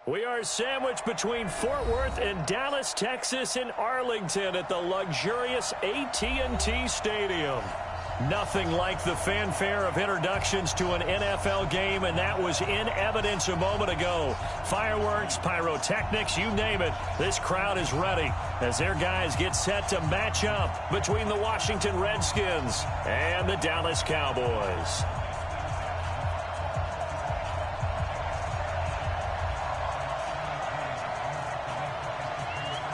We are sandwiched between Fort Worth and Dallas, Texas, and Arlington at the luxurious AT&T Stadium. Nothing like the fanfare of introductions to an NFL game, and that was in evidence a moment ago. Fireworks, pyrotechnics, you name it. This crowd is ready as their guys get set to match up between the Washington Redskins and the Dallas Cowboys.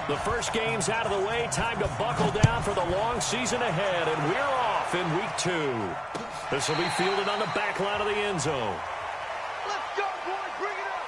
The first game's out of the way. Time to buckle down for the long season ahead, and we're off in week 2. This will be fielded on the back line of the end zone. Let's go, boys. Bring it up.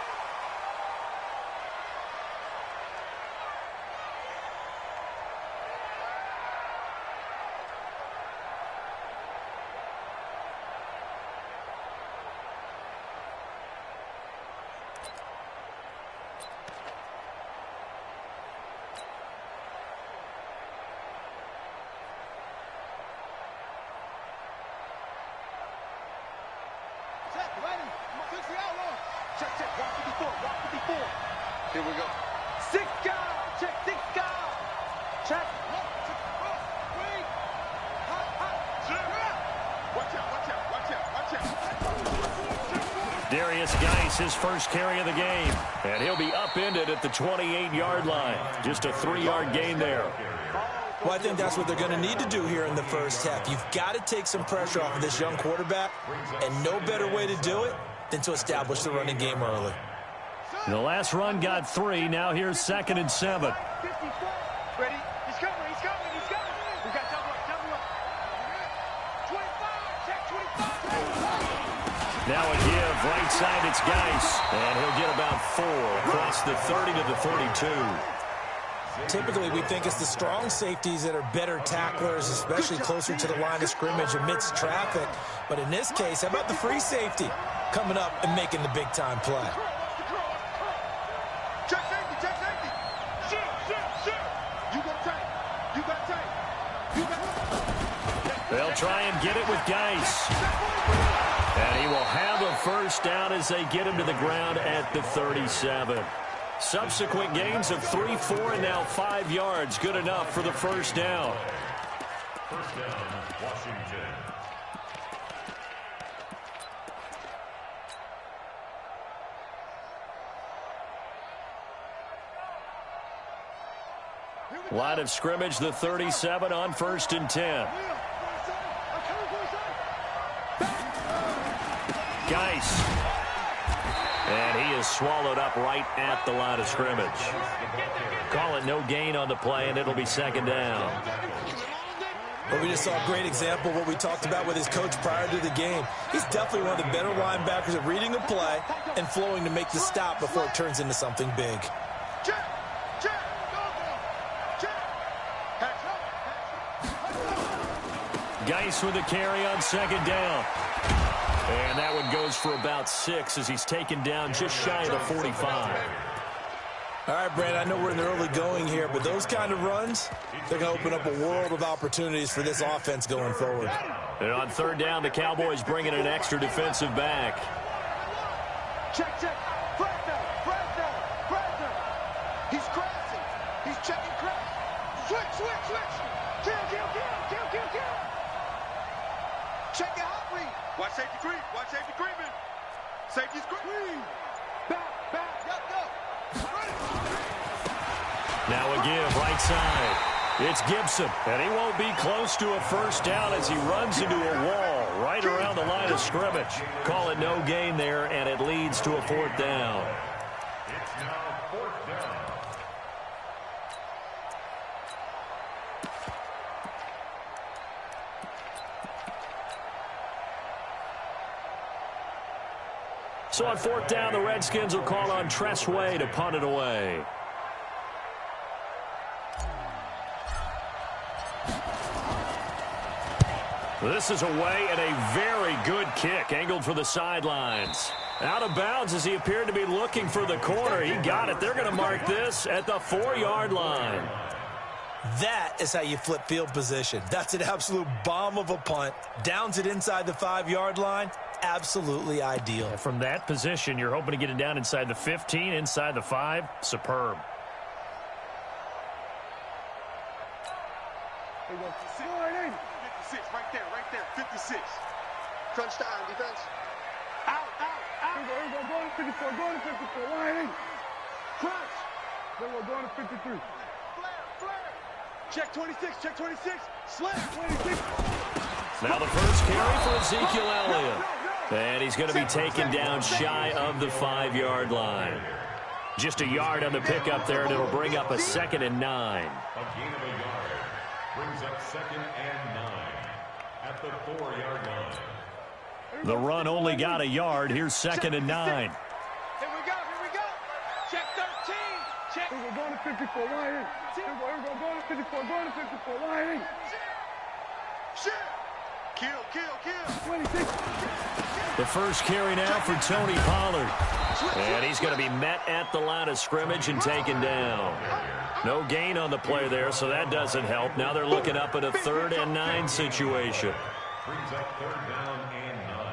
Check, 154, 154. Here we go. 6 guys. Check, 6 guys. Check. Wait. Watch out. Darius Geis, his first carry of the game. And he'll be upended at the 28-yard line. Just a 3-yard gain there. Well, I think that's what they're going to need to do here in the first half. You've got to take some pressure off of this young quarterback, and no better way to do it than to establish the running game early. The last run got 3. Now here's 2nd and 7. Ready? He's coming. We got double up. 25. Check 25. Now a give. Right side, it's Geis. And he'll get about 4 across the 30 to the 32. Typically, we think it's the strong safeties that are better tacklers, especially closer to the line of scrimmage amidst traffic. But in this case, how about the free safety coming up and making the big-time play? Check safety. Shoot. You got tape. They'll try and get it with Geis. And he will have a first down as they get him to the ground at the 37. Subsequent gains of 3, 4, and now 5 yards. Good enough for the first down. First down, Washington. Line of scrimmage, the 37 on 1st and 10. Geis. And he is swallowed up right at the line of scrimmage. Call it no gain on the play, and it'll be 2nd down. Well, we just saw a great example of what we talked about with his coach prior to the game. He's definitely one of the better linebackers at reading a play and flowing to make the stop before it turns into something big. Geis with a carry on 2nd down. And that one goes for about 6 as he's taken down just shy of the 45. All right, Brad, I know we're in the early going here, but those kind of runs, they're going to open up a world of opportunities for this offense going forward. And on 3rd down, the Cowboys bring in an extra defensive back. Check. Fresno. He's crossing. He's checking crash. Switch. Kill. Check your hot read. Watch safety creeping. Safety's creeping. Back. Go. Now a give, right side. It's Gibson, and he won't be close to a first down as he runs into a wall right around the line of scrimmage. Call it no gain there, and it leads to a 4th down. It's now 4th down. So on 4th down, the Redskins will call on Tressway to punt it away. This is away and a very good kick, angled for the sidelines. Out of bounds as he appeared to be looking for the corner. He got it. They're going to mark this at the 4-yard line. That is how you flip field position. That's an absolute bomb of a punt. Downs it inside the 5-yard line. absolutely ideal. From that position, you're hoping to get it down inside the 15, inside the 5. Superb. Hey, 56, right there, 56. Crunch time, defense. Out. Here we go, going to 54, line in. Crunch. Then we're going to 53. Flare. Check 26, slam, 26. Now the first carry for Ezekiel Elliott. And he's going to be taken down shy of the 5-yard line. Just a yard on the pickup there, and it'll bring up a 2nd and 9. A gain of a yard brings up 2nd and 9 at the 4-yard line. The run only got a yard. Here's 2nd and 9. Here we go. Check 13. Check. We're going to 54, line in. Here we go, going to 54, line in. Shit. Kill. 26. The first carry now for Tony Pollard. And he's going to be met at the line of scrimmage and taken down. No gain on the play there, so that doesn't help. Now they're looking up at a 3rd and 9 situation. Brings up 3rd down and 9.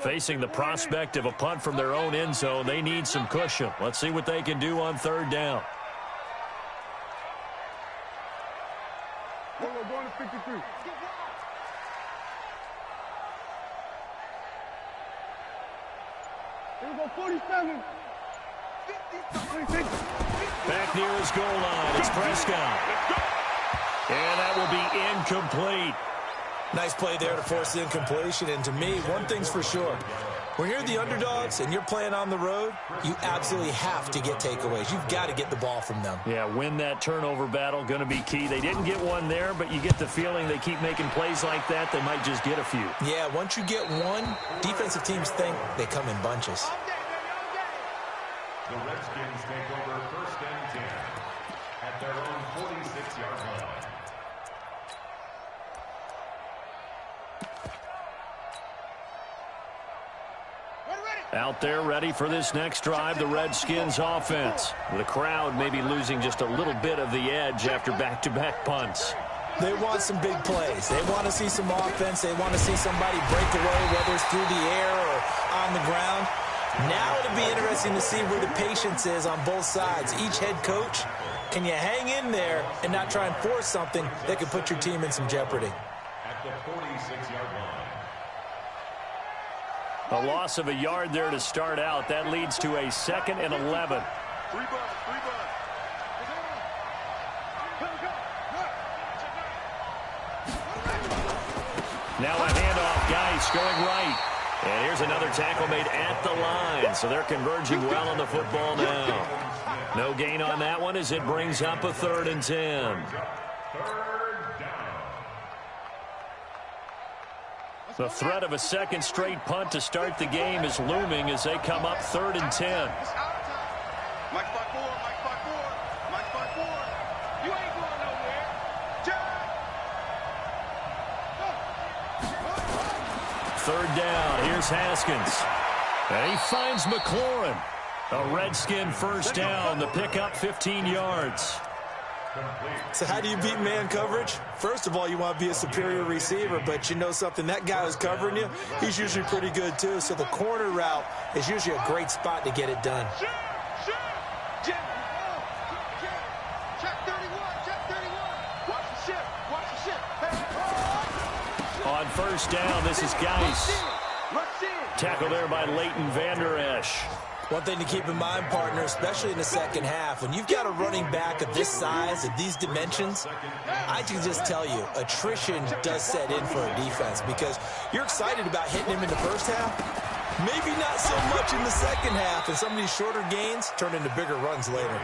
Facing the prospect of a punt from their own end zone, they need some cushion. Let's see what they can do on 3rd down. We're going to 53. Here we go, 47. 56. Back near his goal line, it's Prescott. And that will be incomplete. Nice play there to force the incompletion. And to me, one thing's for sure. When you're the underdogs and you're playing on the road, you absolutely have to get takeaways. You've got to get the ball from them. Yeah, win that turnover battle, going to be key. They didn't get one there, but you get the feeling they keep making plays like that, they might just get a few. Yeah, once you get one, defensive teams think they come in bunches. The Redskins take over 1st and 10 at their own 46-yard line. Out there ready for this next drive, the Redskins offense. The crowd maybe losing just a little bit of the edge after back-to-back punts. They want some big plays. They want to see some offense. They want to see somebody break away, whether it's through the air or on the ground. Now it'll be interesting to see where the patience is on both sides. Each head coach, can you hang in there and not try and force something that could put your team in some jeopardy? At the 46-yard line. A loss of a yard there to start out. That leads to a 2nd and 11. Now a handoff, Geis going right. And here's another tackle made at the line. So they're converging well on the football now. No gain on that one as it brings up a 3rd and 10. The threat of a second straight punt to start the game is looming as they come up 3rd and 10. Mike 5-4. You ain't going nowhere. Third down, here's Haskins. And he finds McLaurin. A Redskin first down, the pickup 15 yards. So how do you beat man coverage? First of all, you want to be a superior receiver, but you know something, that guy who's covering you, he's usually pretty good too. So the corner route is usually a great spot to get it done. Check 31. Watch the ship. On first down, this is Geis. Tackle there by Leighton Vander Esch. One thing to keep in mind, partner, especially in the second half, when you've got a running back of this size, of these dimensions, I can just tell you, attrition does set in for a defense because you're excited about hitting him in the first half. Maybe not so much in the second half, and some of these shorter gains turn into bigger runs later.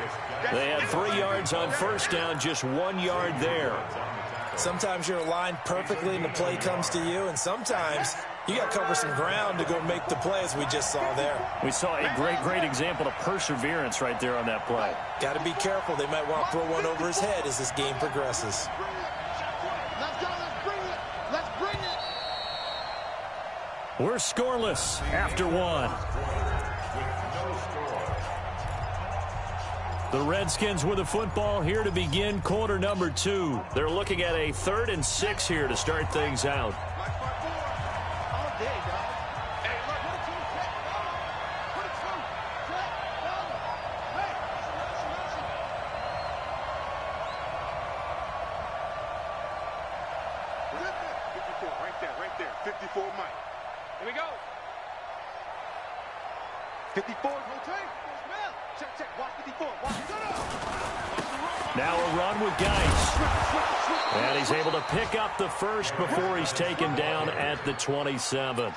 They had 3 yards on first down, just 1 yard there. Sometimes you're aligned perfectly and the play comes to you, and sometimes you got to cover some ground to go make the play, as we just saw there. We saw a great example of perseverance right there on that play. Got to be careful. They might want to throw one over his head as this game progresses. Let's go. Let's bring it. We're scoreless after one. The Redskins with the football here to begin quarter number 2. They're looking at a 3rd and 6 here to start things out. Right there. 54, Mike. Here we go. 54, rotate. Check. Watch 54. Watch. Now a run with Geis. And he's able to pick up the first before he's taken down at the 27.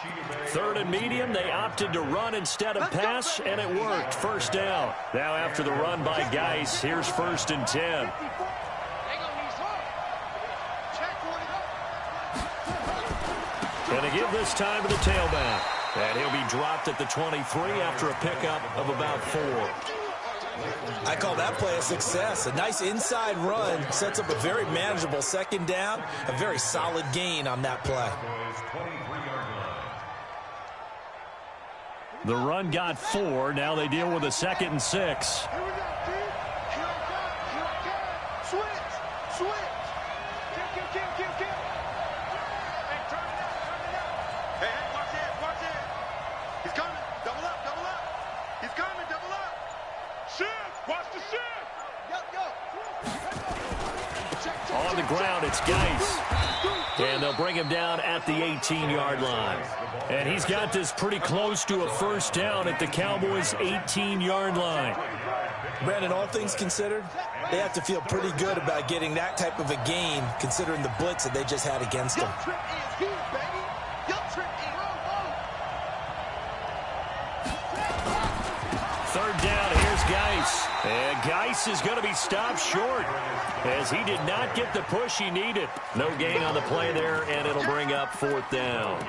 3rd and medium, they opted to run instead of pass, and it worked. First down. Now after the run by Geis, here's 1st and 10. And to give this time to the tailback. And he'll be dropped at the 23 after a pickup of about 4. I call that play a success. A nice inside run sets up a very manageable 2nd down. A very solid gain on that play. The run got 4. Now they deal with a 2nd and 6. Here we go, dude. Here I come. Switch. Kill. Hey, turn it out. Hey, watch it. He's coming. Double up. He's coming. Double up. Shift. Watch the shift. Yo. On the ground, it's Geis. And they'll bring him down at the 18-yard line. And he's got this pretty close to a first down at the Cowboys' 18-yard line. Brandon, all things considered, they have to feel pretty good about getting that type of a gain, considering the blitz that they just had against them. Third down, here's Geis. And Geis is going to be stopped short as he did not get the push he needed. No gain on the play there, and it'll bring up 4th down.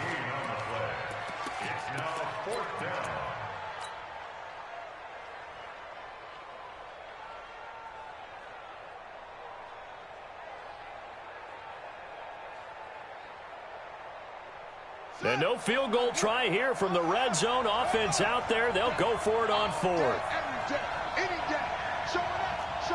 And no field goal try here from the red zone offense out there. They'll go for it on 4th. Any day. Show it up.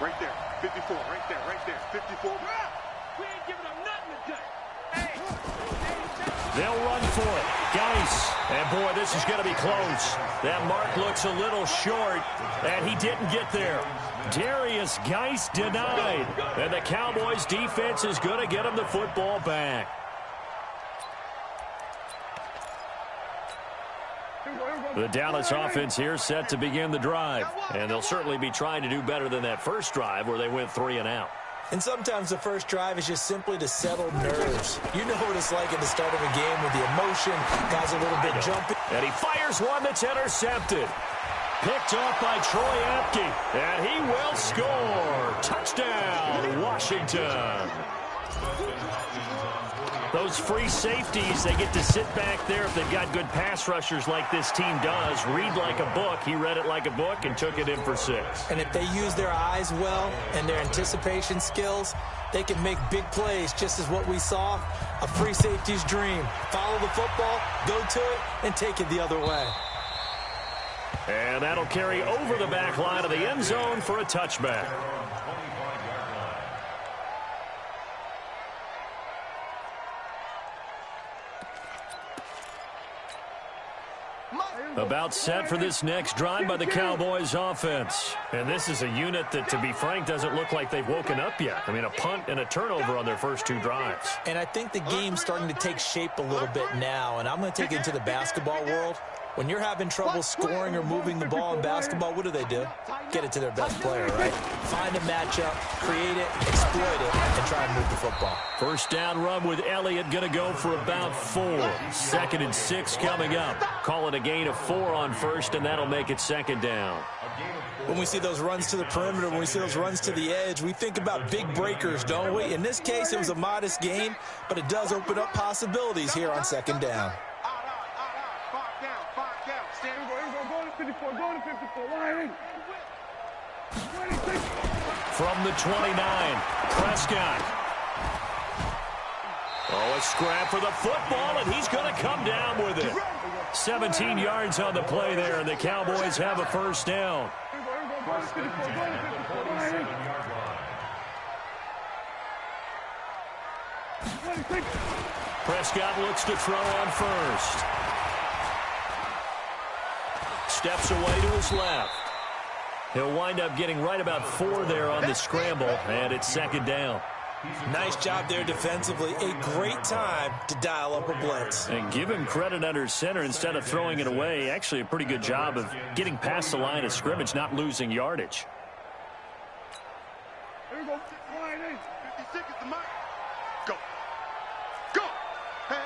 Right there. 54. Right there. 54. We ain't giving them nothing today. They'll run for it. Geis. And, boy, this is going to be close. That mark looks a little short, and he didn't get there. Darius Geis denied. And the Cowboys defense is going to get him the football back. The Dallas offense here set to begin the drive. And they'll certainly be trying to do better than that first drive where they went 3 and out. And sometimes the first drive is just simply to settle nerves. You know what it's like at the start of a game with the emotion, guys a little bit jumpy. And he fires one that's intercepted. Picked off by Troy Apke. And he will score. Touchdown, Washington. Those free safeties, they get to sit back there if they've got good pass rushers like this team does. Read like a book. He read it like a book and took it in for 6. And if they use their eyes well and their anticipation skills, they can make big plays, just as what we saw, a free safety's dream. Follow the football, go to it, and take it the other way. And that'll carry over the back line of the end zone for a touchback. About set for this next drive by the Cowboys offense. And this is a unit that, to be frank, doesn't look like they've woken up yet. I mean, a punt and a turnover on their first 2 drives. And I think the game's starting to take shape a little bit now, and I'm going to take it into the basketball world. When you're having trouble scoring or moving the ball in basketball, what do? Get it to their best player, right? Find a matchup, create it, exploit it, and try and move the football. First down run with Elliott, going to go for about 4. 2nd and 6 coming up. Call it a gain of 4 on first, and that'll make it 2nd down. When we see those runs to the perimeter, when we see those runs to the edge, we think about big breakers, don't we? In this case, it was a modest gain, but it does open up possibilities here on 2nd down. 54, going to 54, line in. From the 29, Prescott. Oh, a scrap for the football, and he's going to come down with it. 17 yards on the play there, and the Cowboys have a first down. Prescott looks to throw on first. Steps away to his left. He'll wind up getting right about 4 there on the scramble, and it's second down. Nice job there defensively. A great time to dial up a blitz. And give him credit under center instead of throwing it away. Actually, a pretty good job of getting past the line of scrimmage, not losing yardage. Here we go. 56 is the mark. Go. Go. Hey.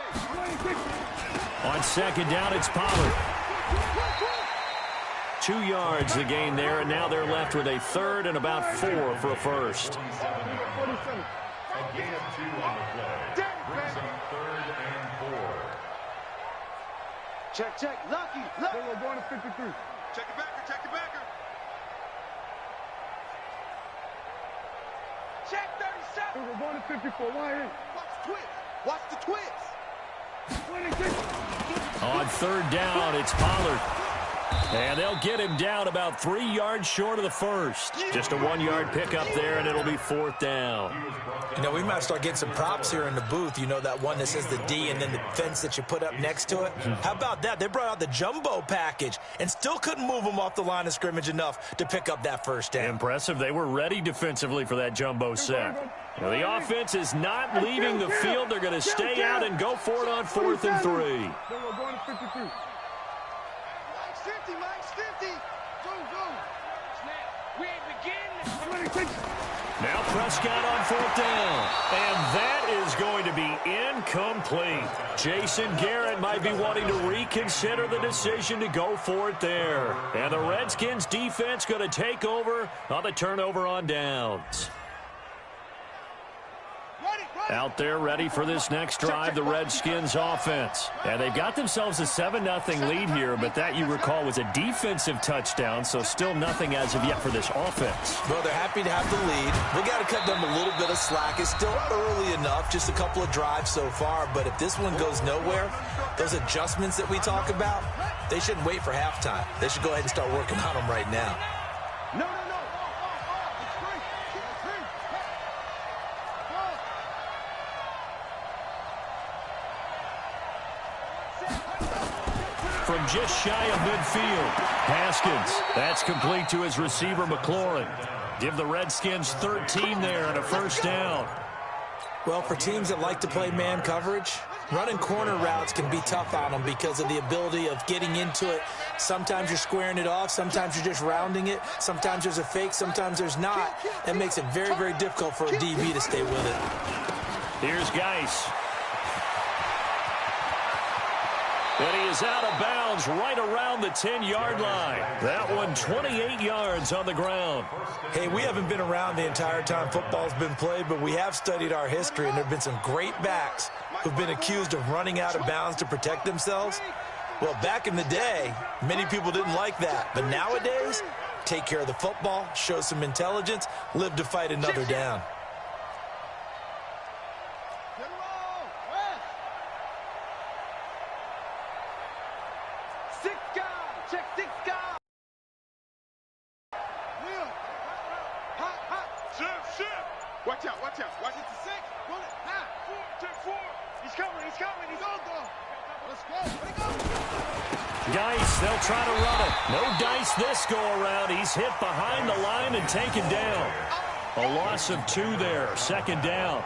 On second down, it's Pollard. 2 yards the gain there, and now they're left with a third and about 4 for a first. A gain of 2 on the play. Brings up 3rd and 4. Check. Lucky. We're going to 53. Check the backer. Check 37. We're going to 54. Watch the twist. On third down, it's Pollard. And they'll get him down about 3 yards short of the first. Just a 1-yard pickup there, and it'll be 4th down. You know, we might start getting some props here in the booth. You know, that one that says the D and then the fence that you put up next to it? How about that? They brought out the jumbo package and still couldn't move them off the line of scrimmage enough to pick up that first down. Impressive. They were ready defensively for that jumbo set. Now, the offense is not leaving the field. They're going to stay out and go for it on 4th and 3. We're going to 53. Mike's 50. Go. Snap. We ain't begin. Now Prescott on 4th down. And that is going to be incomplete. Jason Garrett might be wanting to reconsider the decision to go for it there. And the Redskins defense going to take over on the turnover on downs. Out there ready for this next drive, the Redskins offense. And they've got themselves a 7-0 lead here, but that, you recall, was a defensive touchdown, so still nothing as of yet for this offense. Well, they're happy to have the lead. We got to cut them a little bit of slack. It's still early enough, just a couple of drives so far, but if this one goes nowhere, those adjustments that we talk about, they shouldn't wait for halftime. They should go ahead and start working on them right now. No. From just shy of midfield, Haskins. That's complete to his receiver, McLaurin. Give the Redskins 13 there and a first down. Well, for teams that like to play man coverage, running corner routes can be tough on them because of the ability of getting into it. Sometimes you're squaring it off. Sometimes you're just rounding it. Sometimes there's a fake. Sometimes there's not. That makes it very, very difficult for a DB to stay with it. Here's Geis. And he is out of bounds right around the 10-yard line. That one 28 yards on the ground. Hey, we haven't been around the entire time football's been played, but we have studied our history, and there have been some great backs who've been accused of running out of bounds to protect themselves. Well, back in the day, many people didn't like that. But nowadays, take care of the football, show some intelligence, live to fight another down. Watch out. Watch it to 6. Roll it. 9, 4, 4. He's coming. He's on go. Let's go. Geis, they'll try to run it. No dice this go around. He's hit behind the line and taken down. A loss of 2 there. Second down.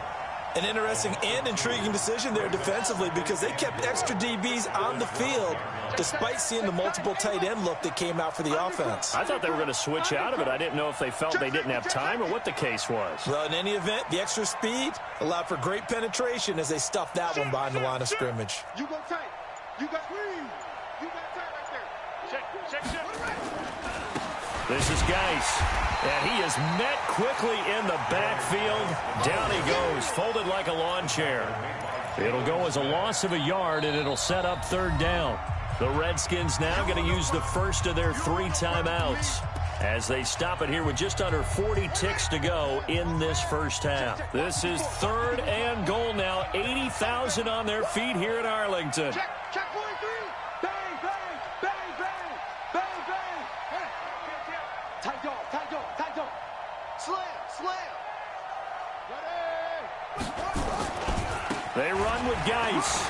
An interesting and intriguing decision there defensively because they kept extra DBs on the field despite seeing the multiple tight end look that came out for the offense. I thought they were going to switch out of it. I didn't know if they felt they didn't have time or what the case was. Well, in any event, the extra speed allowed for great penetration as they stuffed that one behind the line of scrimmage. You go tight. You got tight right there. Check. This is Geis. And he is met quickly in the backfield. Down he goes, folded like a lawn chair. It'll go as a loss of a yard, and it'll set up third down. The Redskins now going to use the first of their 3 timeouts. as they stop it here with just under 40 ticks to go in this first half. This is 3rd and goal now. 80,000 on their feet here in Arlington. Check 43. Bang, bang, bang, bang, bang, bang. Hey. Tight dog. Slam. They run with Geis.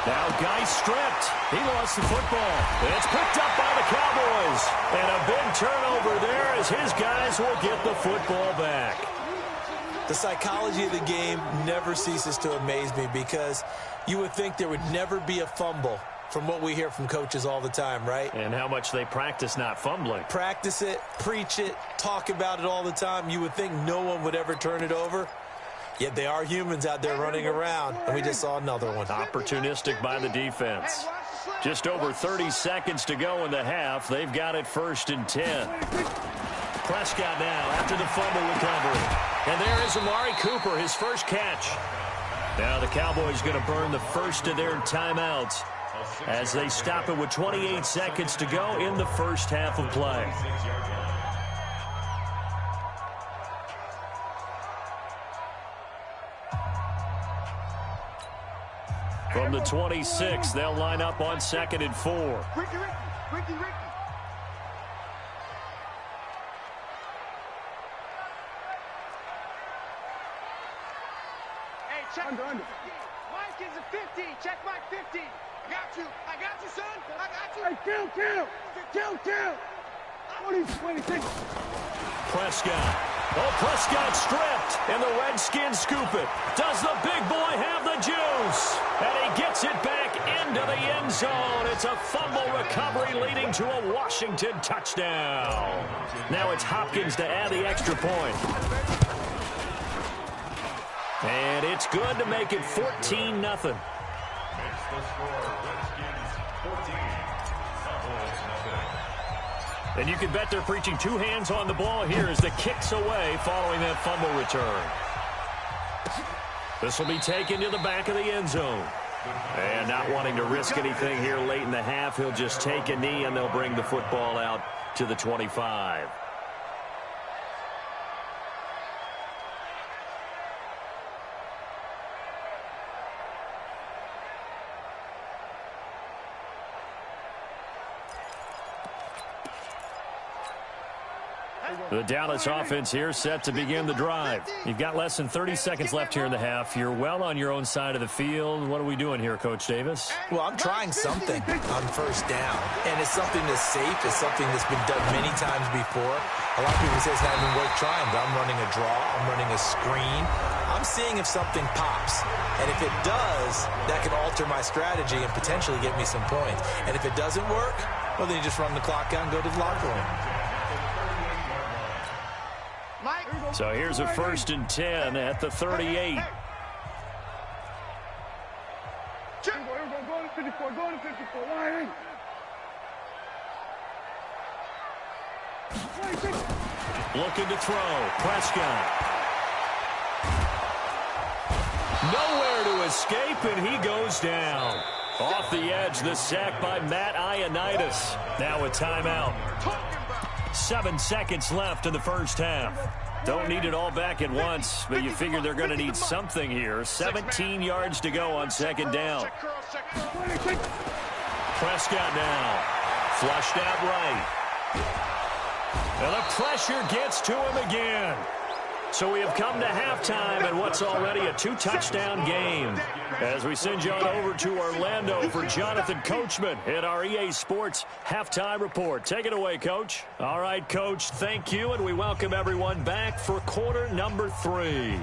Now Geis stripped. He lost the football. It's picked up by the Cowboys. And a big turnover there as his guys will get the football back. The psychology of the game never ceases to amaze me because you would think there would never be a fumble from what we hear from coaches all the time, right? And how much they practice not fumbling. Practice it, preach it, talk about it all the time. You would think no one would ever turn it over. Yet they are humans out there running around, and we just saw another one. Opportunistic by the defense. Just over 30 seconds to go in the half. They've got it 1st and 10. Prescott now after the fumble recovery. And there is Amari Cooper, his first catch. Now the Cowboys going to burn the first of their timeouts as they stop it with 28 seconds to go in the first half of play. From the 26, they'll line up on 2nd and 4. Ricky. Hey, check. Under. Mike is a 50. Check Mike 50. I got you, son. I got you. Hey, kill. 26. Prescott. Prescott stripped, and the Redskins scoop it. Does the big boy have the juice? And he gets it back into the end zone. It's a fumble recovery leading to a Washington touchdown. Now it's Hopkins to add the extra point. And it's good to make it 14-0. Makes the score Redskins 14. Cowboys nothing. And you can bet they're preaching 2 hands on the ball here as the kick's away following that fumble return. This will be taken to the back of the end zone. And not wanting to risk anything here late in the half, he'll just take a knee and they'll bring the football out to the 25. The Dallas offense here set to begin the drive. You've got less than 30 seconds left here in the half. You're well on your own side of the field. What are we doing here, Coach Davis? Well, I'm trying something on 1st down, and it's something that's safe. It's something that's been done many times before. A lot of people say it's not even worth trying, but I'm running a draw. I'm running a screen. I'm seeing if something pops, and if it does, that can alter my strategy and potentially get me some points. And if it doesn't work, well, then you just run the clock out and go to the locker room. So here's a 1st and 10 at the 38. Go to 54. Line. Looking to throw. Prescott. Nowhere to escape, and he goes down. Off the edge, the sack by Matt Ioannidis. Now a timeout. 7 seconds left in the first half. Don't need it all back at once, but you figure they're going to need something here. 17 yards to go on 2nd down. Prescott now. Flushed out right. And the pressure gets to him again. So we have come to halftime and what's already a 2-touchdown game. As we send you on over to Orlando for Jonathan Coachman at our EA Sports Halftime Report. Take it away, Coach. All right, Coach, thank you, and we welcome everyone back for quarter number 3.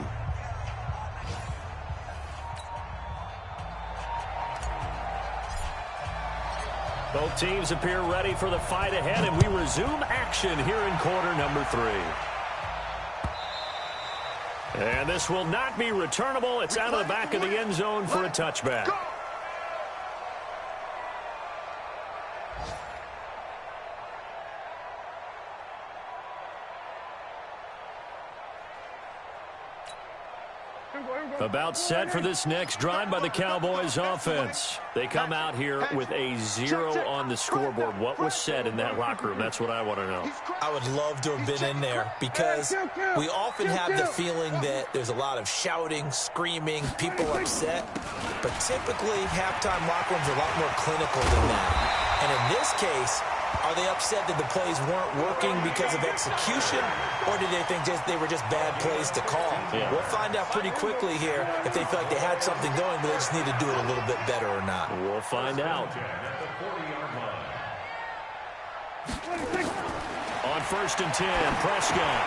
Both teams appear ready for the fight ahead, and we resume action here in quarter number 3. And this will not be returnable. It's out of the back of the end zone for a touchback. About set for this next drive by the Cowboys offense. They come out here with a 0 on the scoreboard. What was said in that locker room? That's what I want to know. I would love to have been in there because we often have the feeling that there's a lot of shouting, screaming, people upset. But typically, halftime locker rooms are a lot more clinical than that. And in this case, are they upset that the plays weren't working because of execution, or did they think they were just bad plays to call? Yeah. We'll find out pretty quickly here if they feel like they had something going, but they just need to do it a little bit better or not. We'll find out. On 1st and 10, Prescott.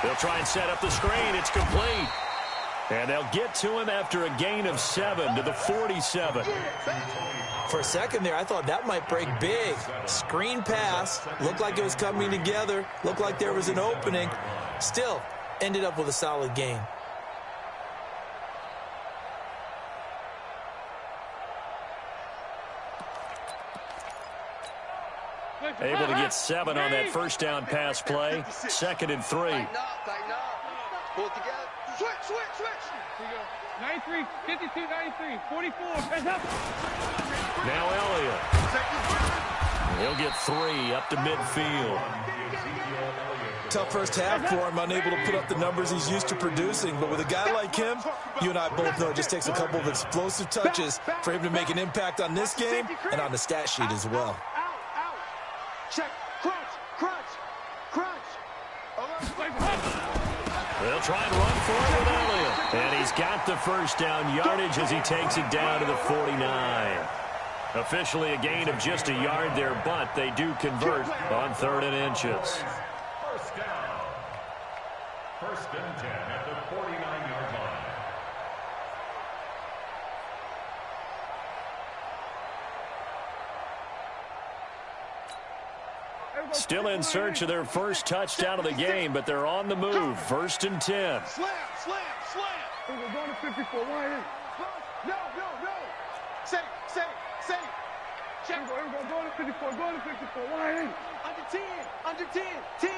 They'll try and set up the screen. It's complete. And they'll get to him after a gain of 7 to the 47. For a second there, I thought that might break big. Screen pass. Looked like it was coming together. Looked like there was an opening. Still, ended up with a solid gain. Able to get 7 on that first down pass play. 2nd and 3. Tighten up. Pull it together. Switch. 93, 52, 93, 44. That's up. Now Elliott. He'll get 3 up to midfield. Tough first half for him, unable to put up the numbers he's used to producing. But with a guy like him, you and I both know it just takes a couple of explosive touches for him to make an impact on this game and on the stat sheet as well. Out. Check. Crunch. They'll try and run for it with Elliott. And he's got the first down yardage as he takes it down to the 49. Officially a gain of just a yard there, but they do convert on 3rd and inches. First down. 1st and 10 at the 49-yard line. Still in search of their first touchdown of the game, but they're on the move. 1st and 10. Slam. We're going to 54. Wide in. No. Safe. Check. Here we go. Going to 54. Wide in. Under 10. 10.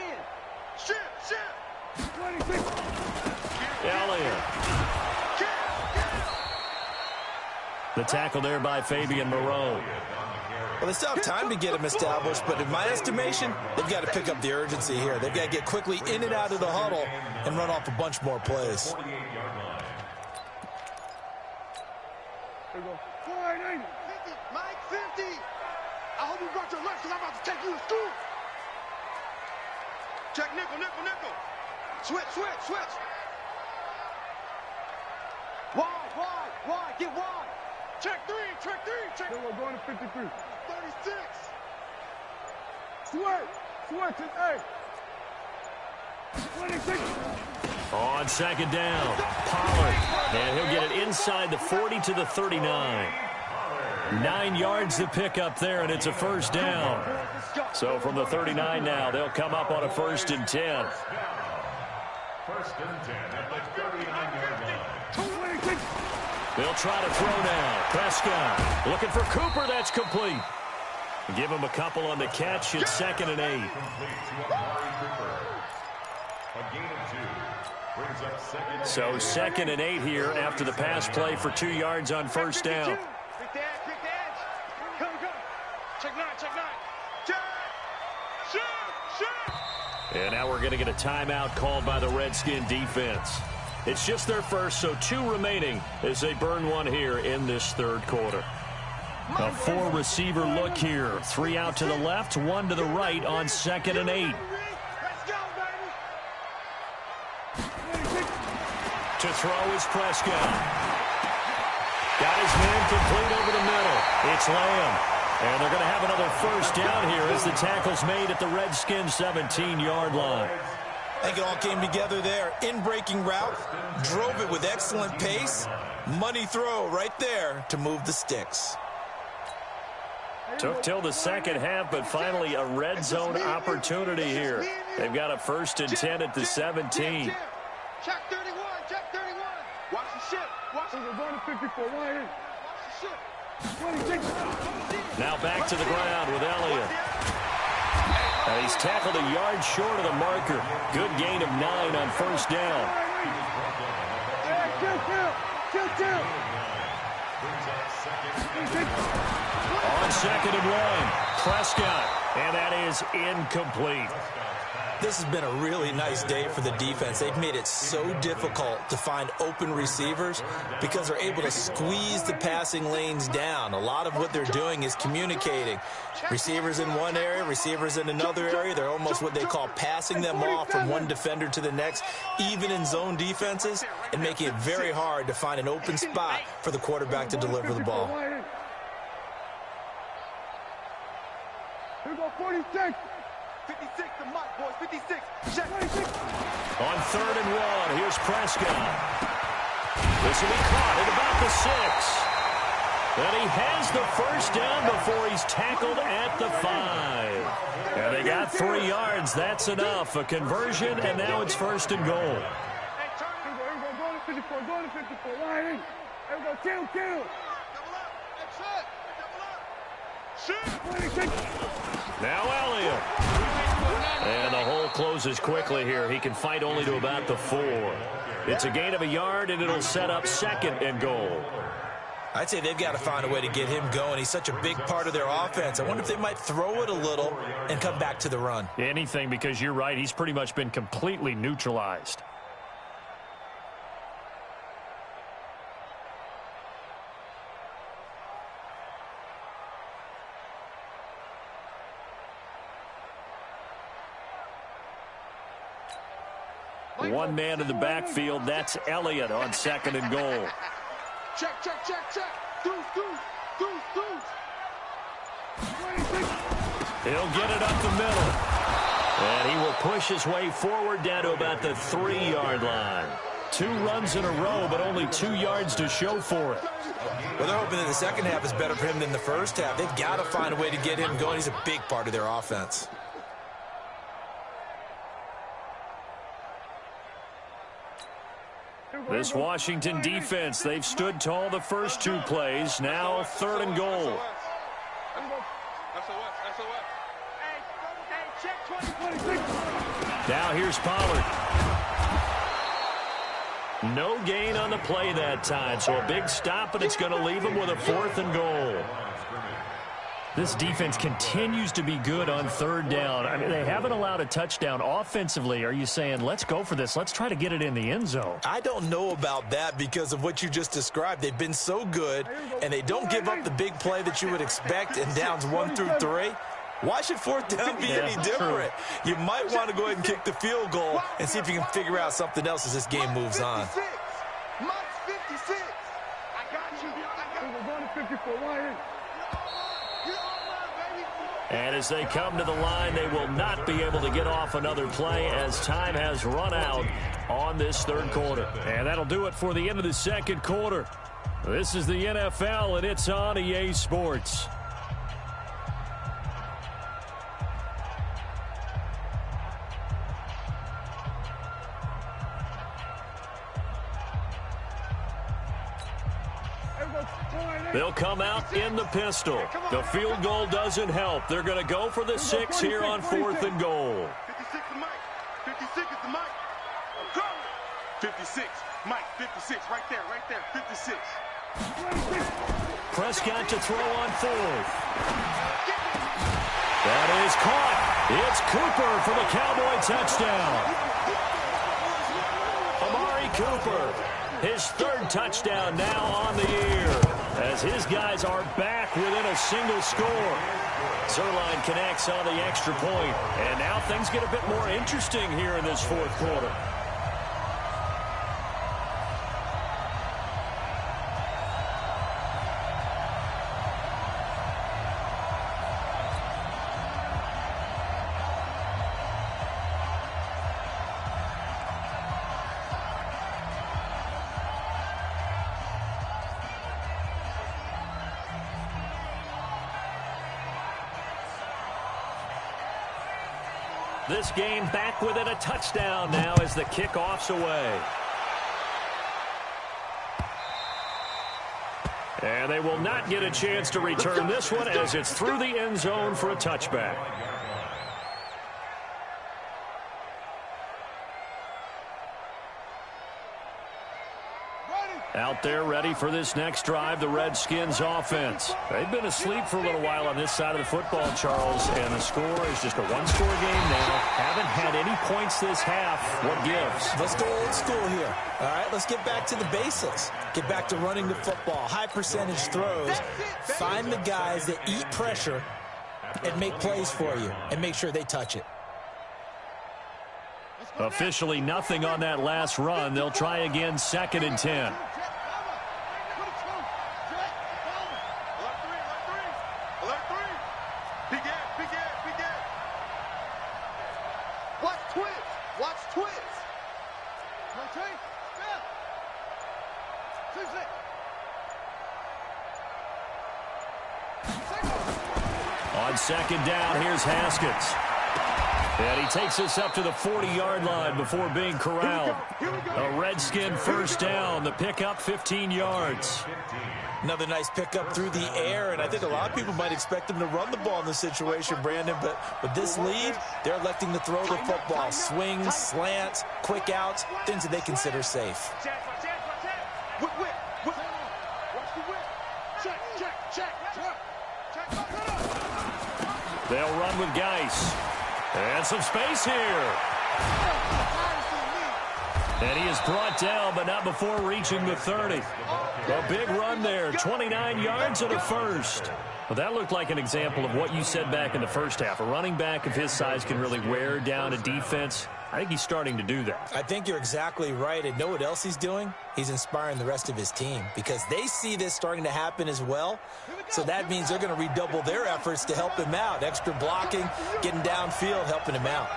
Ship. 26. Elliott. The tackle there by Fabian Moreau. Well, they still have time to get him established, but in my estimation, they've got to pick up the urgency here. They've got to get quickly in and out of the huddle and run off a bunch more plays. Here we go. 480. 50. Mike, 50. I hope you brought your lunch because I'm about to take you to school. Check nickel. Switch. Wide. Get wide. Check 3. Check. We're going to 53. 36. Switch. Hey. 26. On 2nd down, Pollard. And he'll get it inside the 40 to the 39. 9 yards to pick up there, and it's a first down. So from the 39 now, they'll come up on a 1st and 10. 1st and 10 at the 39-yard line. 26. They'll try to throw now. Prescott looking for Cooper. That's complete. Give him a couple on the catch. It's 2nd and 8. Complete to Amari Cooper. A gain of 2. Brings up 2nd and 8. So 2nd and 8 here after the pass play for 2 yards on first down. Quick the edge. Come. Check 9. Shoot. And now we're going to get a timeout called by the Redskin defense. It's just their first, so 2 remaining as they burn one here in this 3rd quarter. A 4-receiver look here. 3 out to the left, 1 to the right on 2nd and 8. Let's go, baby. To throw is Prescott. Got his man complete over the middle. It's Lamb. And they're going to have another first down here as the tackle's made at the Redskins' 17-yard line. I think it all came together there. In-breaking route, drove it with excellent pace. Money throw right there to move the sticks. Took till the second half, but finally a red zone opportunity here. They've got a 1st and 10 at the 17. Check 31. Watch the ship. We're going to 54. Wide in. Watch the ship. 26. Now back to the ground with Elliott. And he's tackled a yard short of the marker. Good gain of 9 on first down. Chill. On 2nd and 1, Prescott, and that is incomplete. This has been a really nice day for the defense. They've made it so difficult to find open receivers because they're able to squeeze the passing lanes down. A lot of what they're doing is communicating. Receivers in one area, receivers in another area. They're almost what they call passing them off from one defender to the next, even in zone defenses, and making it very hard to find an open spot for the quarterback to deliver the ball. Here we go, 46. 56, the mic, boys, 56. Check. On 3rd and 1, here's Prescott. This will be caught at about the 6. And he has the first down before he's tackled at the 5. And they got 3 yards. That's enough. A conversion, and now it's 1st and goal. Hey, turn. Here we go, go to 54, go to 54. Line in. Here we go, kill. Double up. Hey, shut. Shoot. 26. Now Elliott. And the hole closes quickly here. He can fight only to about the 4. It's a gain of a yard, and it'll set up 2nd and goal. I'd say they've got to find a way to get him going. He's such a big part of their offense. I wonder if they might throw it a little and come back to the run. Anything, because you're right. He's pretty much been completely neutralized. One man in the backfield. That's Elliott on 2nd and goal. Check. Deuce. He'll get it up the middle. And he will push his way forward down to about the 3-yard line. 2 runs in a row, but only 2 yards to show for it. Well, they're hoping that the second half is better for him than the first half. They've got to find a way to get him going. He's a big part of their offense. This Washington defense, they've stood tall the first 2 plays. Now 3rd and goal. Now here's Pollard. No gain on the play that time, so a big stop, and it's going to leave him with a 4th and goal. This defense continues to be good on 3rd down. I mean, they haven't allowed a touchdown. Offensively, are you saying, let's go for this, let's try to get it in the end zone? I don't know about that because of what you just described. They've been so good, and they don't give up the big play that you would expect in downs 1 through 3. Why should 4th down be any different? You might want to go ahead and kick the field goal and see if you can figure out something else as this game moves on. Mike's 56. I got you. We're going to 54. Line in. And as they come to the line, they will not be able to get off another play as time has run out on this 3rd quarter. And that'll do it for the end of the 2nd quarter. This is the NFL, and it's on EA Sports. They'll come out in the pistol. The field goal doesn't help. They're going to go for the 6 here on 4th and goal. 56 is Mike. 56 is the Mike. Go. 56. Mike, 56. Right there. 56. Prescott to throw on 4th. That is caught. It's Cooper for the Cowboy touchdown. Amari Cooper, his 3rd touchdown now on the year, as his guys are back within a single score. Zerline connects on the extra point, and now things get a bit more interesting here in this 4th quarter. This game back within a touchdown now as the kickoff's away. And they will not get a chance to return this one as it's through the end zone for a touchback. Out there ready for this next drive, the Redskins offense. They've been asleep for a little while on this side of the football, Charles, and the score is just a one-score game now. Haven't had any points this half. What gives? Let's go old school here. All right, let's get back to the basics. Get back to running the football, high percentage throws. Find the guys that eat pressure and make plays for you and make sure they touch it. Officially nothing on that last run. They'll try again, 2nd and 10. On 2nd down, here's Haskins. And he takes us up to the 40-yard line before being corralled. A Redskin first down. The pickup, 15 yards. Another nice pickup through the air, and I think a lot of people might expect him to run the ball in this situation, Brandon, but with this lead, they're electing to throw the football. Swings, slants, quick outs, things that they consider safe. They'll run with Geis. And some space here. And he is brought down, but not before reaching the 30. A big run there, 29 yards and a first. Well, that looked like an example of what you said back in the first half. A running back of his size can really wear down a defense. I think he's starting to do that. I think you're exactly right. And know what else he's doing? He's inspiring the rest of his team because they see this starting to happen as well. So that means they're going to redouble their efforts to help him out. Extra blocking, getting downfield, helping him out.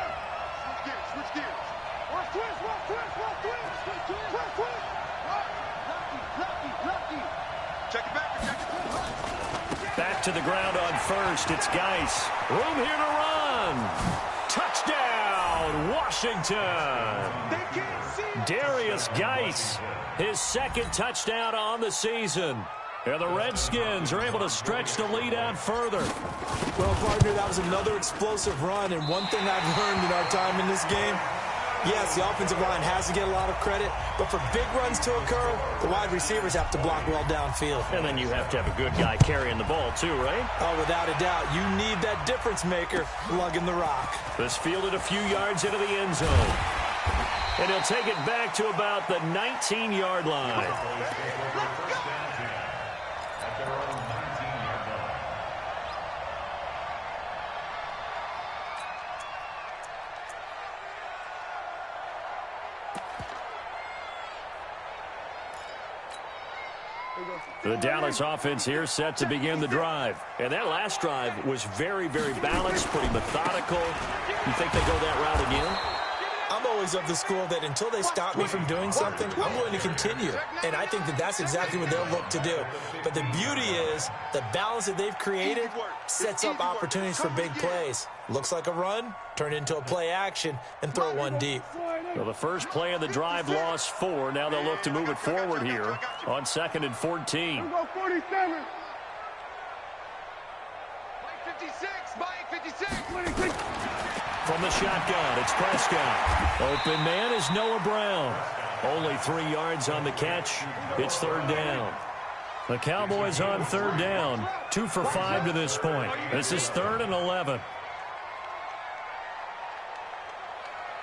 Back to the ground on first. It's Geis. Room here to run. Touchdown, Washington. Darius Geis, his 2nd touchdown on the season. And the Redskins are able to stretch the lead out further. Well, partner, that was another explosive run. And one thing I've learned in our time in this game, yes, the offensive line has to get a lot of credit, but for big runs to occur, the wide receivers have to block well downfield. And then you have to have a good guy carrying the ball too, right? Oh, without a doubt. You need that difference maker lugging the rock. This fielded a few yards into the end zone. And he'll take it back to about the 19-yard line. The Dallas offense here set to begin the drive. And that last drive was very, very balanced, pretty methodical. You think they go that route again? I'm always of the school that until they stop me from doing something, I'm going to continue. And I think that that's exactly what they'll look to do. But the beauty is the balance that they've created sets up opportunities for big plays. Looks like a run, turn into a play action, and throw one deep. Well, the first play of the drive lost 4. Now they'll look to move it forward here on 2nd and 14. Go 47. Mike 56. Mike 56. From the shotgun, it's Prescott. Open man is Noah Brown. Only 3 yards on the catch. It's 3rd down. The Cowboys on 3rd down. 2 for 5 to this point. This is 3rd and 11.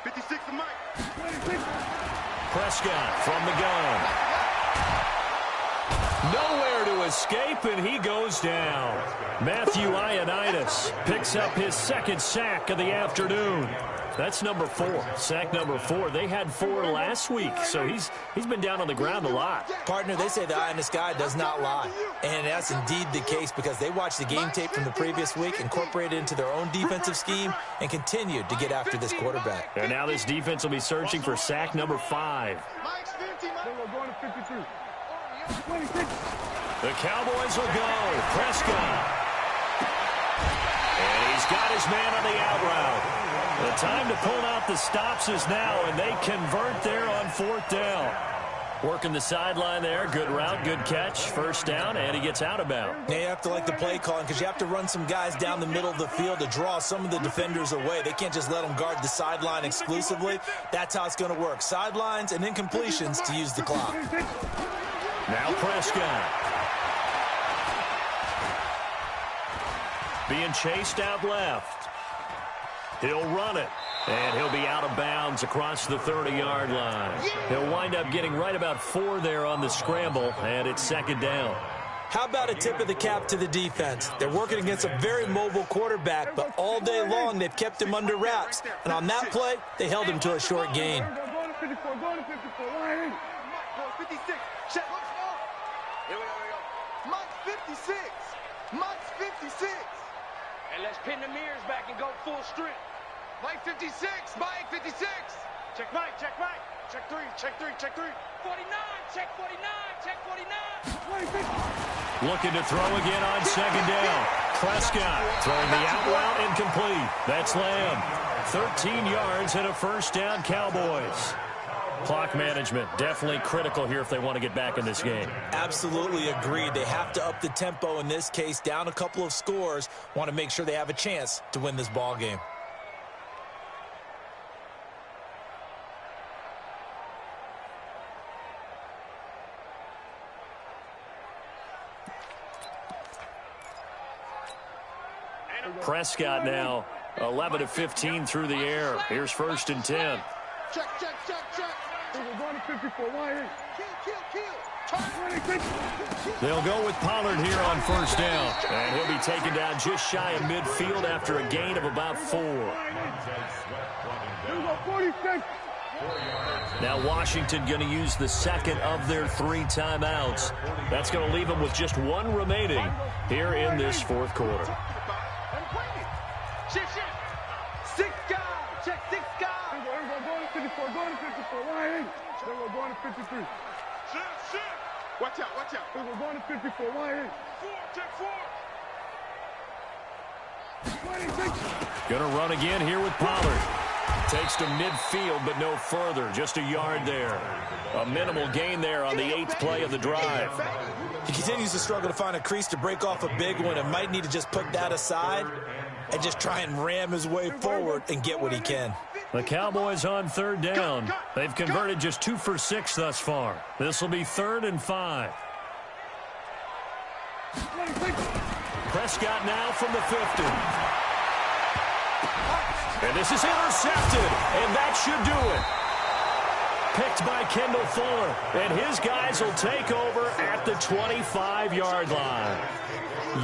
56 to Mike. Prescott from the gun. Nowhere to escape, and he goes down. Matthew Ioannidis picks up his 2nd sack of the afternoon. That's number 4. Sack number 4. They had 4 last week, so he's been down on the ground a lot. Partner, they say the eye in the sky does not lie. And that's indeed the case because they watched the game tape from the previous week, incorporated it into their own defensive scheme, and continued to get after this quarterback. And now this defense will be searching for sack number 5. Mike's 50. We're going to 52. The Cowboys will go. Prescott. And he's got his man on the out route. The time to pull out the stops is now, and they convert there on 4th down. Working the sideline there. Good route, good catch. 1st down, and he gets out of bounds. Now you have to like the play calling because you have to run some guys down the middle of the field to draw some of the defenders away. They can't just let them guard the sideline exclusively. That's how it's going to work. Sidelines and then completions to use the clock. Now Prescott. Being chased out left. He'll run it. And he'll be out of bounds across the 30-yard line. He'll wind up getting right about 4 there on the scramble, and it's second down. How about a tip of the cap to the defense? They're working against a very mobile quarterback, but all day long they've kept him under wraps. And on that play, they held him to a short gain. Go to 54, go to 54, line in. 56, check. Here we go. Mike's 56. Mike's 56. And let's pin the mirrors back and go full strength. Mike 56, Mike 56. Check Mike, check Mike. Check 3, check 3, check 3. 49, check 49, check 49. Looking to throw again on second down. Prescott throwing the out route incomplete. That's Lamb. 13 yards and a first down, Cowboys. Clock management definitely critical here if they want to get back in this game. Absolutely agreed. They have to up the tempo in this case, down a couple of scores. Want to make sure they have a chance to win this ball game. Prescott now 11 of 15 through the air. Here's first and 10. Check. We're going to 54, line in. Kill. They'll go with Pollard here on first down. And he'll be taken down just shy of midfield after a gain of about 4. Here we go, 46. Now Washington going to use the second of their 3 timeouts. That's going to leave them with just 1 remaining here in this fourth quarter. Shift. 6 guys. Check 6 guys. Here we go, going to 54, line in. Then we're going to 53. Shift. Watch out. Here we're going to 54, line in. 4, check 4. 26. Going to run again here with Pollard. Takes to midfield, but no further. Just a yard there. A minimal gain there on the 8th play of the drive. He continues to struggle to find a crease to break off a big one and might need to just put that aside and just try and ram his way forward and get what he can. The Cowboys on third down. They've converted just 2 for 6 thus far. This will be 3rd and 5. Prescott now from the 50. And this is intercepted, and that should do it. Picked by Kendall Fuller, and his guys will take over at the 25-yard line.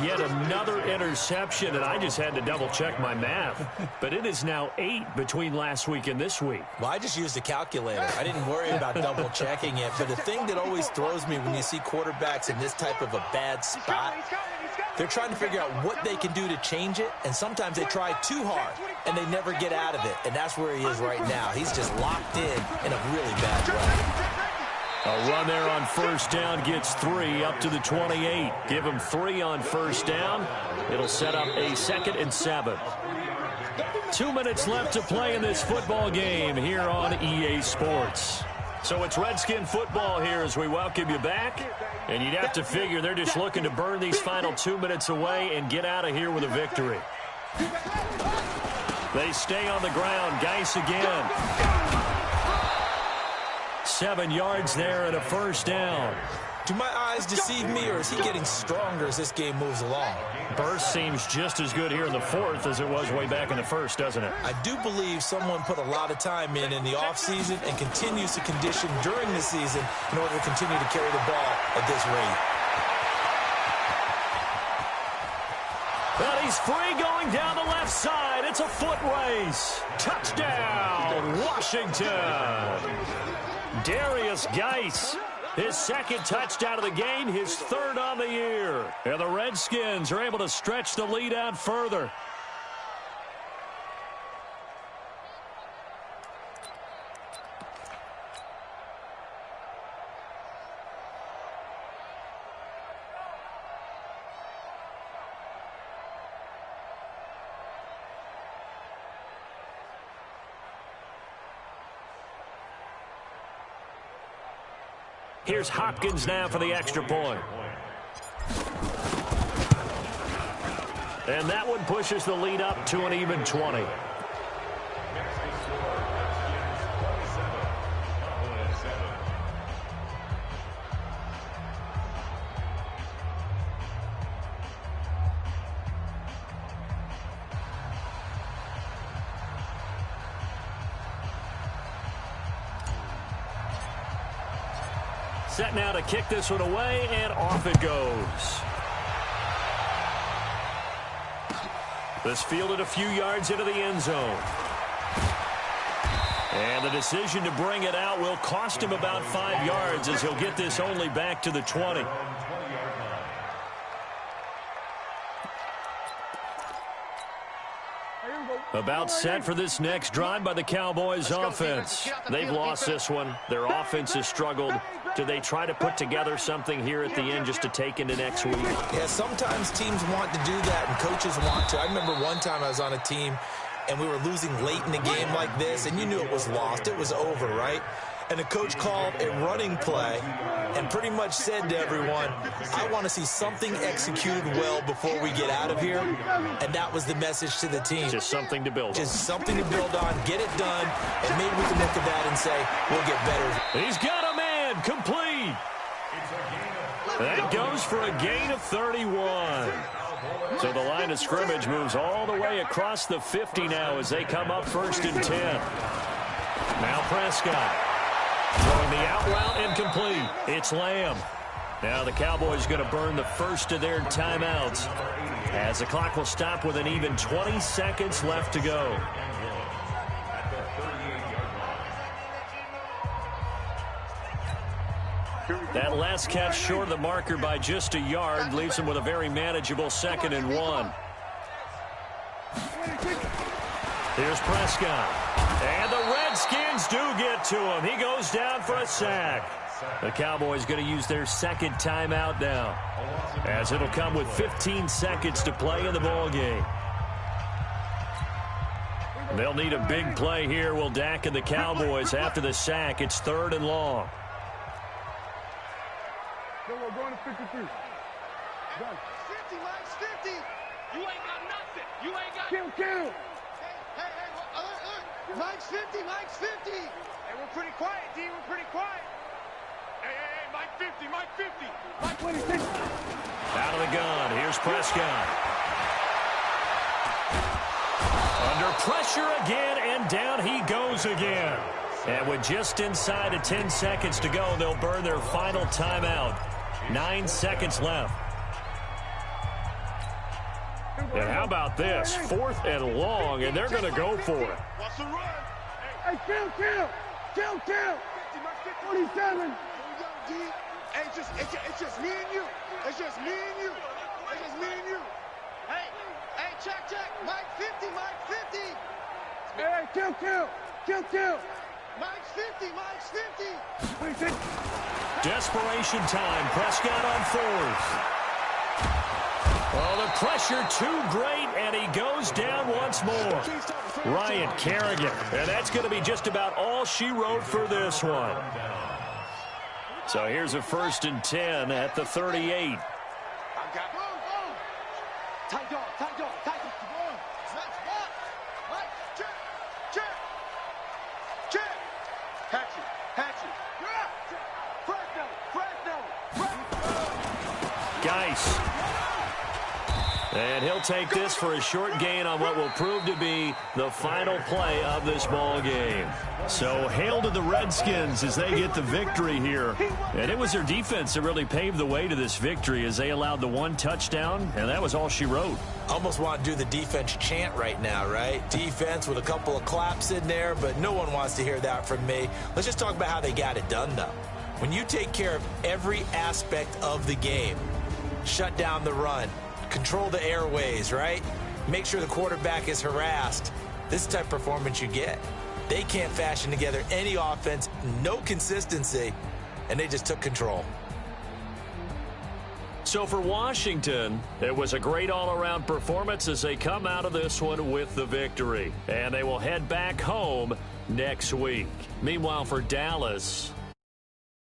Yet another interception, and I just had to double-check my math. But it is now 8 between last week and this week. Well, I just used a calculator. I didn't worry about double-checking it. But the thing that always throws me when you see quarterbacks in this type of a bad spot, they're trying to figure out what they can do to change it, and sometimes they try too hard, and they never get out of it. And that's where he is right now. He's just locked in a really bad way. A run there on first down gets 3 up to the 28. Give him 3 on first down. It'll set up a 2nd and 7. 2 minutes left to play in this football game here on EA Sports. So it's Redskin football here as we welcome you back. And you'd have to figure they're just looking to burn these final 2 minutes away and get out of here with a victory. They stay on the ground. Geis again. 7 yards there and a first down. Do my eyes deceive me, or is he getting stronger as this game moves along? Burst seems just as good here in the 4th as it was way back in the 1st, doesn't it? I do believe someone put a lot of time in the offseason and continues to condition during the season in order to continue to carry the ball at this rate. Well, he's free going down the left side. It's a foot race. Touchdown, Washington. Darius Geis, his 2nd touchdown of the game, his 3rd on the year. And the Redskins are able to stretch the lead out further. Here's Hopkins now for the extra point. And that one pushes the lead up to an even 20. Set now to kick this one away, and off it goes. This fielded a few yards into the end zone. And the decision to bring it out will cost him about 5 yards as he'll get this only back to the 20. About set for this next drive by the Cowboys offense. They've lost this one. Their offense has struggled. Do they try to put together something here at the end just to take into next week? Yeah, sometimes teams want to do that and coaches want to. I remember one time I was on a team and we were losing late in the game like this, and you knew it was lost. It was over, right? And the coach called a running play and pretty much said to everyone, I want to see something executed well before we get out of here. And that was the message to the team. Just something to build on. Just something to build on, get it done, and maybe we can look at that and say, we'll get better. He's got a man, complete. That goes for a gain of 31. So the line of scrimmage moves all the way across the 50 now as they come up 1st and 10. Now Prescott. Throwing the out route incomplete. It's Lamb. Now the Cowboys going to burn the first of their timeouts as the clock will stop with an even 20 seconds left to go. That last catch short of the marker by just a yard leaves him with a very manageable 2nd and 1. Here's Prescott. And the Redskins do get to him. He goes down for a sack. The Cowboys going to use their second timeout now, as it'll come with 15 seconds to play in the ball game. They'll need a big play here. Will Dak and the Cowboys after the sack. It's 3rd and long. We're going to 53. Done. 50, Mike's 50. You ain't got nothing. You ain't got... Kill. Hey, look. Mike's 50, Mike's 50. Hey, we're pretty quiet, D. We're pretty quiet. Hey, Mike 50, Mike 50. Mike 26. Out of the gun. Here's Prescott. Under pressure again, and down he goes again. And with just inside of 10 seconds to go, they'll burn their final timeout. 9 seconds left. And how about this? 4th and long, and they're going to go for it. What's the run? Hey, kill. 27. Hey, it's just me and you. It's just me and you. It's just me and you. Hey, check. Mike 50, Mike 50. Hey, kill. Mike's 50. 26. Desperation time. Prescott on 4th. Oh, the pressure too great, and he goes down once more. Ryan Kerrigan, and that's going to be just about all she wrote for this one. So here's a 1st and 10 at the 38. Tight dog. Mike, check. Hatchet. Fresno. Geis. And he'll take this for a short gain on what will prove to be the final play of this ball game. So hail to the Redskins as they get the victory here. And it was their defense that really paved the way to this victory as they allowed the 1 touchdown, and that was all she wrote. Almost want to do the defense chant right now, right? Defense with a couple of claps in there, but no one wants to hear that from me. Let's just talk about how they got it done, though. When you take care of every aspect of the game, shut down the run, control the airways, right? Make sure the quarterback is harassed. This is the type of performance you get. They can't fashion together any offense, no consistency, and they just took control. So for Washington, it was a great all-around performance as they come out of this one with the victory. And they will head back home next week. Meanwhile, for Dallas,